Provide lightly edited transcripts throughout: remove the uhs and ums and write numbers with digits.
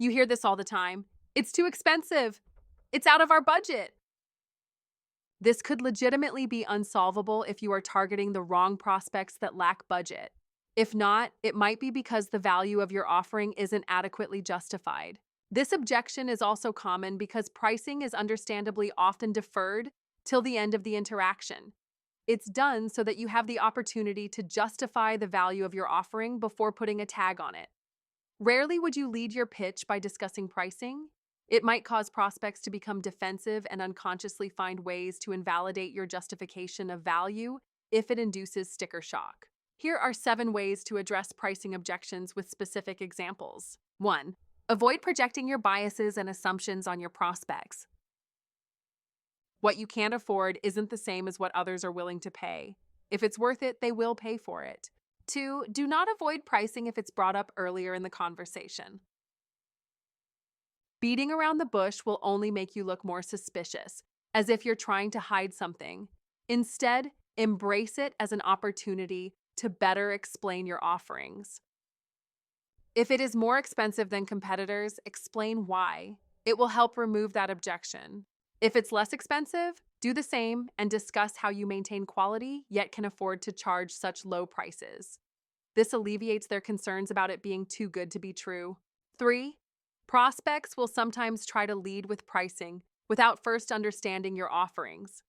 You hear this all the time. It's too expensive. It's out of our budget. This could legitimately be unsolvable if you are targeting the wrong prospects that lack budget. If not, it might be because the value of your offering isn't adequately justified. This objection is also common because pricing is understandably often deferred till the end of the interaction. It's done so that you have the opportunity to justify the value of your offering before putting a tag on it. Rarely would you lead your pitch by discussing pricing. It might cause prospects to become defensive and unconsciously find ways to invalidate your justification of value if it induces sticker shock. Here are 7 ways to address pricing objections with specific examples. 1. Avoid projecting your biases and assumptions on your prospects. What you can't afford isn't the same as what others are willing to pay. If it's worth it, they will pay for it. 2. Do not avoid pricing if it's brought up earlier in the conversation. Beating around the bush will only make you look more suspicious, as if you're trying to hide something. Instead, embrace it as an opportunity to better explain your offerings. If it is more expensive than competitors, explain why. It will help remove that objection. If it's less expensive, do the same and discuss how you maintain quality yet can afford to charge such low prices. This alleviates their concerns about it being too good to be true. 3. Prospects will sometimes try to lead with pricing without first understanding your offerings.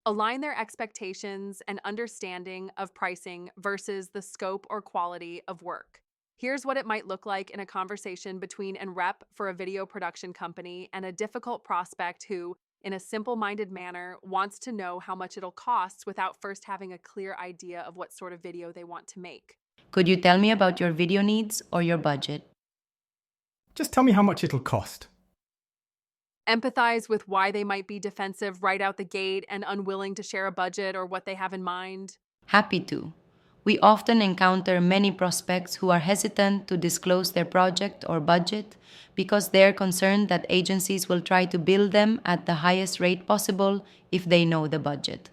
Align their expectations and understanding of pricing versus the scope or quality of work. Here's what it might look like in a conversation between a rep for a video production company and a difficult prospect who, in a simple-minded manner, wants to know how much it'll cost without first having a clear idea of what sort of video they want to make. Could you tell me about your video needs or your budget? Just tell me how much it'll cost. Empathize with why they might be defensive right out the gate and unwilling to share a budget or what they have in mind. Happy to. We often encounter many prospects who are hesitant to disclose their project or budget because they're concerned that agencies will try to bill them at the highest rate possible if they know the budget.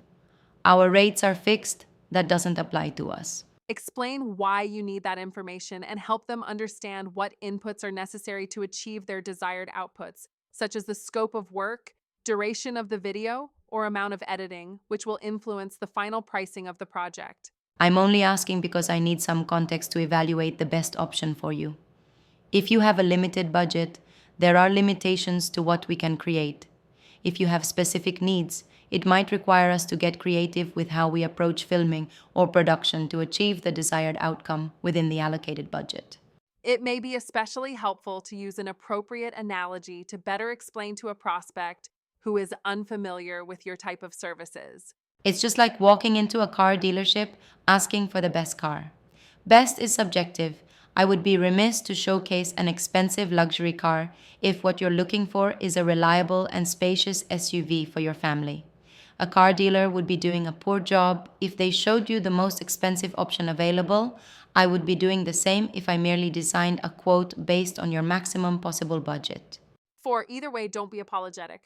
Our rates are fixed, that doesn't apply to us. Explain why you need that information and help them understand what inputs are necessary to achieve their desired outputs, such as the scope of work, duration of the video, or amount of editing, which will influence the final pricing of the project. I'm only asking because I need some context to evaluate the best option for you. If you have a limited budget, there are limitations to what we can create. If you have specific needs, it might require us to get creative with how we approach filming or production to achieve the desired outcome within the allocated budget. It may be especially helpful to use an appropriate analogy to better explain to a prospect who is unfamiliar with your type of services. It's just like walking into a car dealership asking for the best car. Best is subjective. I would be remiss to showcase an expensive luxury car if what you're looking for is a reliable and spacious SUV for your family. A car dealer would be doing a poor job if they showed you the most expensive option available. I would be doing the same if I merely designed a quote based on your maximum possible budget. 4. Either way, don't be apologetic.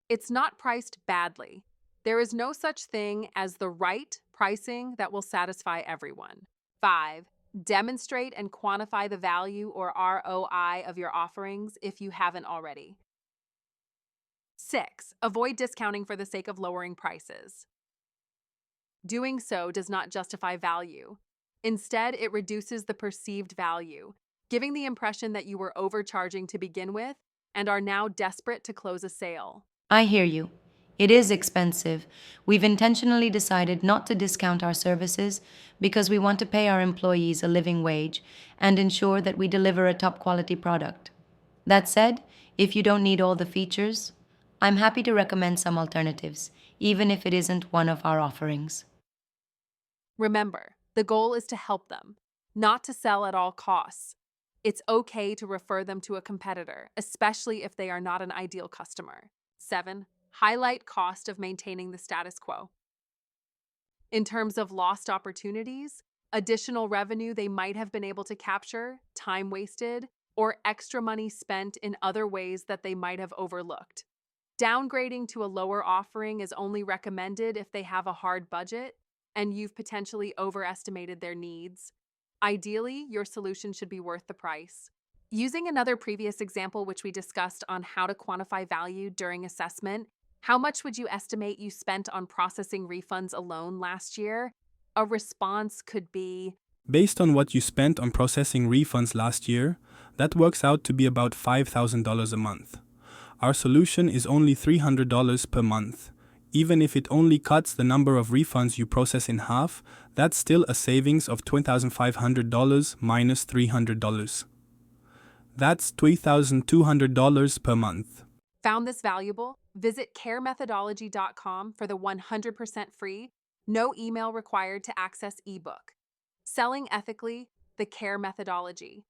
It's not priced badly. There is no such thing as the right pricing that will satisfy everyone. 5. Demonstrate and quantify the value or ROI of your offerings if you haven't already. 6. Avoid discounting for the sake of lowering prices. Doing so does not justify value. Instead, it reduces the perceived value, giving the impression that you were overcharging to begin with and are now desperate to close a sale. I hear you. It is expensive. We've intentionally decided not to discount our services because we want to pay our employees a living wage and ensure that we deliver a top quality product. That said, if you don't need all the features, I'm happy to recommend some alternatives, even if it isn't one of our offerings. Remember, the goal is to help them, not to sell at all costs. It's okay to refer them to a competitor, especially if they are not an ideal customer. 7. Highlight cost of maintaining the status quo. In terms of lost opportunities, additional revenue they might have been able to capture, time wasted, or extra money spent in other ways that they might have overlooked. Downgrading to a lower offering is only recommended if they have a hard budget and you've potentially overestimated their needs. Ideally, your solution should be worth the price. Using another previous example, which we discussed on how to quantify value during assessment, how much would you estimate you spent on processing refunds alone last year? A response could be, Based on what you spent on processing refunds last year, that works out to be about $5,000 a month. Our solution is only $300 per month. Even if it only cuts the number of refunds you process in half, that's still a savings of $2,500 minus $300. That's $3,200 per month. found this valuable? Visit caremethodology.com for the 100% free, no email required to access ebook. Selling Ethically, the Care Methodology.